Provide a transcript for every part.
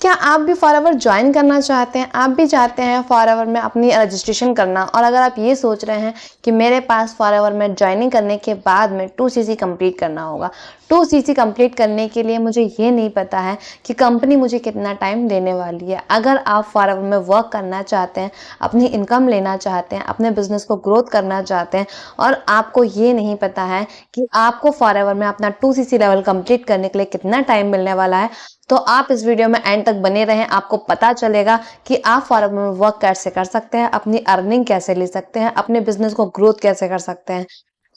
क्या आप भी फॉरएवर ज्वाइन करना चाहते हैं? आप भी चाहते हैं फॉरएवर में अपनी रजिस्ट्रेशन करना, और अगर आप ये सोच रहे हैं कि मेरे पास फॉरएवर में ज्वाइनिंग करने के बाद में 2cc कंप्लीट करना होगा। 2cc कंप्लीट करने के लिए मुझे ये नहीं पता है कि कंपनी मुझे कितना टाइम देने वाली है। अगर आप फॉरएवर में वर्क करना चाहते हैं, अपनी इनकम लेना चाहते हैं, अपने बिजनेस को ग्रोथ करना चाहते हैं, और आपको ये नहीं पता है कि आपको फॉरएवर में अपना 2cc लेवल कंप्लीट करने के लिए कितना टाइम मिलने वाला है, तो आप इस वीडियो में एंड तक बने रहें। आपको पता चलेगा कि आप फॉरएवर में वर्क कैसे कर सकते हैं, अपनी अर्निंग कैसे ले सकते हैं, अपने बिजनेस को ग्रोथ कैसे कर सकते हैं।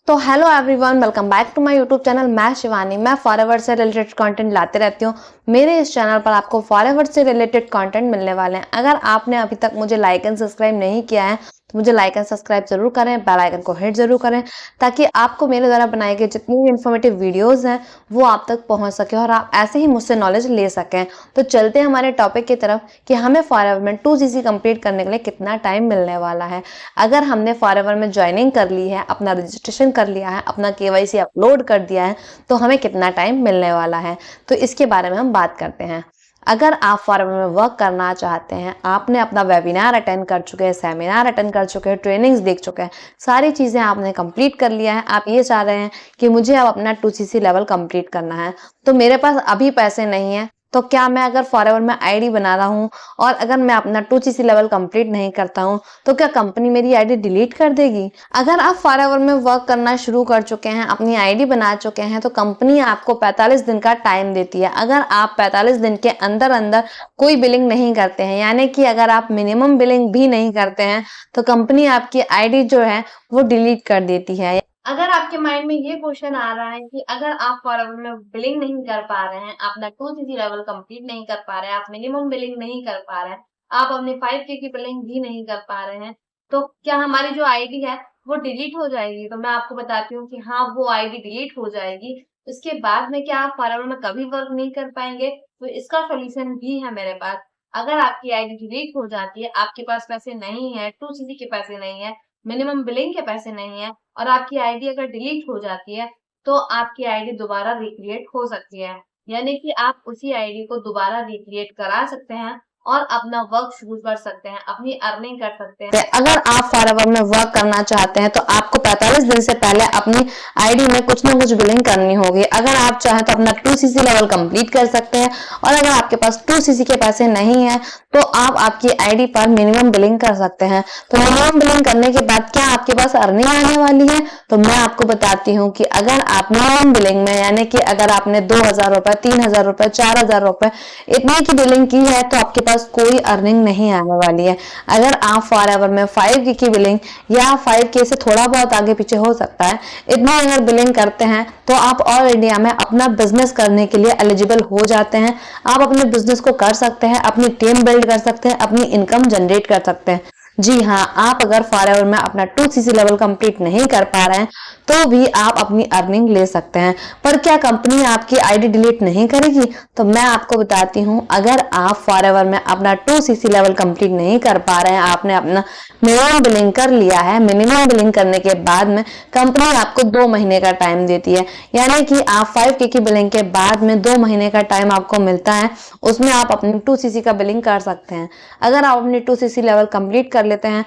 तो hello everyone, welcome back to my YouTube channel. मैं शिवानी। मैं फॉरएवर से रिलेटेड कंटेंट लाते रहती हूँ। मेरे इस चैनल पर आपको फॉरएवर से रिलेटेड कंटेंट मिलने वाले हैं। अगर आपने अभी तक मुझे लाइक एंड सब्सक्राइब नहीं किया है तो मुझे लाइक एंड सब्सक्राइब जरूर करें, बेल आइकन को हिट जरूर करें, ताकि आपको मेरे द्वारा बनाए गए जितनी भी इन्फॉर्मेटिव वीडियोस हैं वो आप तक पहुंच सके और आप ऐसे ही मुझसे नॉलेज ले सकें। तो चलते हैं हमारे टॉपिक की तरफ कि हमें फॉरएवर में 2cc कंप्लीट करने के लिए कितना टाइम मिलने वाला है। अगर हमने फॉरएवर में ज्वाइनिंग कर ली है, अपना रजिस्ट्रेशन कर लिया है, अपना KYC अपलोड कर दिया है, तो हमें कितना टाइम मिलने वाला है, तो इसके बारे में हम बात करते हैं। अगर आप फॉरएवर में वर्क करना चाहते हैं, आपने अपना वेबिनार अटेंड कर चुके हैं, सेमिनार अटेंड कर चुके हैं, ट्रेनिंग्स देख चुके हैं, सारी चीज़ें आपने कंप्लीट कर लिया है, आप ये चाह रहे हैं कि मुझे अब अपना 2cc लेवल कंप्लीट करना है, तो मेरे पास अभी पैसे नहीं है, तो क्या मैं अगर फॉरएवर में आईडी बना रहा हूँ और अगर मैं अपना 2cc लेवल कंप्लीट नहीं करता हूँ तो क्या कंपनी मेरी आईडी डिलीट कर देगी? अगर आप फॉरएवर में वर्क करना शुरू कर चुके हैं, अपनी आईडी बना चुके हैं, तो कंपनी आपको 45 दिन का टाइम देती है। अगर आप 45 दिन के अंदर अंदर कोई बिलिंग नहीं करते हैं, यानी कि अगर आप मिनिमम बिलिंग भी नहीं करते हैं, तो कंपनी आपकी आईडी जो है वो डिलीट कर देती है। अगर आपके माइंड में ये क्वेश्चन आ रहा है कि अगर आप फॉरएवर में बिलिंग नहीं कर पा रहे हैं, अपना 2cc लेवल कंप्लीट नहीं कर पा रहे हैं, आप मिनिमम बिलिंग नहीं कर पा रहे हैं, आप अपने 5K की बिलिंग भी नहीं कर पा रहे हैं, तो क्या हमारी जो आईडी है वो डिलीट हो जाएगी? तो मैं आपको बताती हूँ कि हाँ, वो आईडी डिलीट हो जाएगी। इसके बाद में क्या आप फॉरएवर में कभी वर्क नहीं कर पाएंगे? तो इसका सोल्यूशन भी है मेरे पास। अगर आपकी आईडी डिलीट हो जाती है, आपके पास पैसे नहीं है, 2cc के पैसे नहीं है, मिनिमम बिलिंग के पैसे नहीं है, और आपकी आईडी अगर डिलीट हो जाती है, तो आपकी आईडी दोबारा रिक्रिएट हो सकती है। यानी कि आप उसी आईडी को दोबारा रिक्रिएट करा सकते हैं और अपना वर्क शुरू कर सकते हैं, अपनी अर्निंग कर सकते हैं। अगर आप फॉरएवर में वर्क करना चाहते हैं तो आपको 45 दिन से पहले अपनी आईडी में कुछ ना कुछ बिलिंग करनी होगी। अगर आप चाहें तो अपना 2cc लेवल कंप्लीट कर सकते हैं, और अगर आपके पास 2cc के पैसे नहीं है तो आप आपकी आईडी पर मिनिमम बिलिंग कर सकते हैं। तो मिनिमम बिलिंग करने के बाद क्या आपके पास अर्निंग आने वाली है? तो मैं आपको बताती हूँ कि अगर आप मिनिमम बिलिंग में, यानी कि अगर आपने 2000 रुपए, 3000 रुपए, 4000 रुपए इतने की बिलिंग की है, तो आपके पास कोई अर्निंग नहीं आने वाली है। अगर आप फॉरएवर में 5K की बिलिंग या 5K से थोड़ा बहुत आगे पीछे हो सकता है, इतनी अगर बिलिंग करते हैं तो आप ऑल इंडिया में अपना बिजनेस करने के लिए एलिजिबल हो जाते हैं। आप अपने बिजनेस को कर सकते हैं, अपनी टीम बिल्ड कर सकते हैं, अपनी इनकम जनरेट कर सकते हैं। जी हाँ, आप अगर फॉरएवर में अपना 2cc लेवल कंप्लीट नहीं कर पा रहे हैं तो भी आप अपनी अर्निंग ले सकते हैं। पर क्या कंपनी आपकी आईडी डिलीट नहीं करेगी? तो मैं आपको बताती हूँ, अगर आप फॉरएवर में अपना 2cc लेवल कंप्लीट नहीं कर पा रहे हैं, आपने अपना मिनिमम बिलिंग कर लिया है, मिनिमम बिलिंग करने के बाद में कंपनी आपको 2 महीने का टाइम देती है, यानी कि आप 5K की बिलिंग के बाद में 2 महीने का टाइम आपको मिलता है, उसमें आप अपनी 2cc का बिलिंग कर सकते हैं। अगर आप अपनी 2cc लेवल कंप्लीट कर लेते हैं,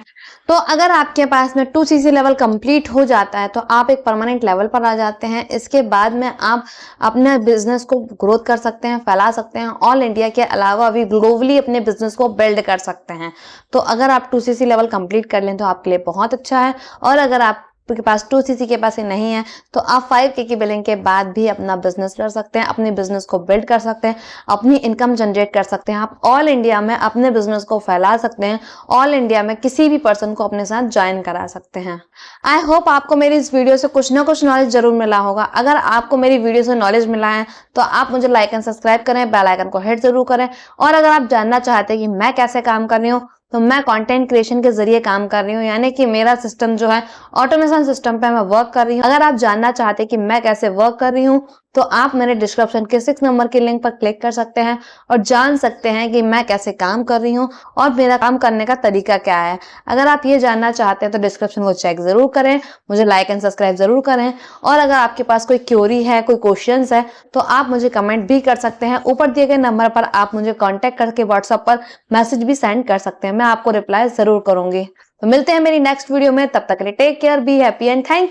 तो अगर आपके पास में 2cc लेवल कंप्लीट हो जाता है तो आप एक परमानेंट लेवल पर आ जाते हैं। इसके बाद में आप अपने बिजनेस को ग्रोथ कर सकते हैं, फैला सकते हैं, ऑल इंडिया के अलावा भी ग्लोबली अपने बिजनेस को बिल्ड कर सकते हैं। तो अगर आप 2cc लेवल कंप्लीट कर लें तो आपके लिए बहुत अच्छा है, और अगर आपके पास 2cc के पैसे नहीं है तो आप 5K की बिलिंग के बाद भी अपना बिजनेस कर सकते हैं, अपने बिजनेस को बिल्ड कर सकते हैं, अपनी इनकम जनरेट कर सकते हैं। आप ऑल इंडिया में अपने बिजनेस को फैला सकते हैं, ऑल इंडिया में किसी भी पर्सन को अपने साथ ज्वाइन करा सकते हैं। आई होप आपको मेरी इस वीडियो से कुछ ना कुछ नॉलेज जरूर मिला होगा। अगर आपको मेरी वीडियो से नॉलेज मिला है तो आप मुझे लाइक एंड सब्सक्राइब करें, बेल आइकन को हिट जरूर करें, और अगर आप जानना चाहते हैं कि मैं कैसे काम कर रही हूँ, तो मैं कंटेंट क्रिएशन के जरिए काम कर रही हूँ, यानी कि मेरा सिस्टम जो है ऑटोमेशन सिस्टम पे मैं वर्क कर रही हूँ। अगर आप जानना चाहते हैं कि मैं कैसे वर्क कर रही हूँ तो आप मेरे डिस्क्रिप्शन के 6 नंबर के लिंक पर क्लिक कर सकते हैं और जान सकते हैं कि मैं कैसे काम कर रही हूँ और मेरा काम करने का तरीका क्या है। अगर आप ये जानना चाहते हैं तो डिस्क्रिप्शन को चेक जरूर करें, मुझे लाइक एंड सब्सक्राइब जरूर करें, और अगर आपके पास कोई क्वेरी है, कोई क्वेश्चंस है, तो आप मुझे कमेंट भी कर सकते हैं। ऊपर दिए गए नंबर पर आप मुझे कॉन्टेक्ट करके व्हाट्सएप पर मैसेज भी सेंड कर सकते हैं, मैं आपको रिप्लाई जरूर करूंगी। तो मिलते हैं मेरी नेक्स्ट वीडियो में, तब तक के लिए take care, be happy and thank you.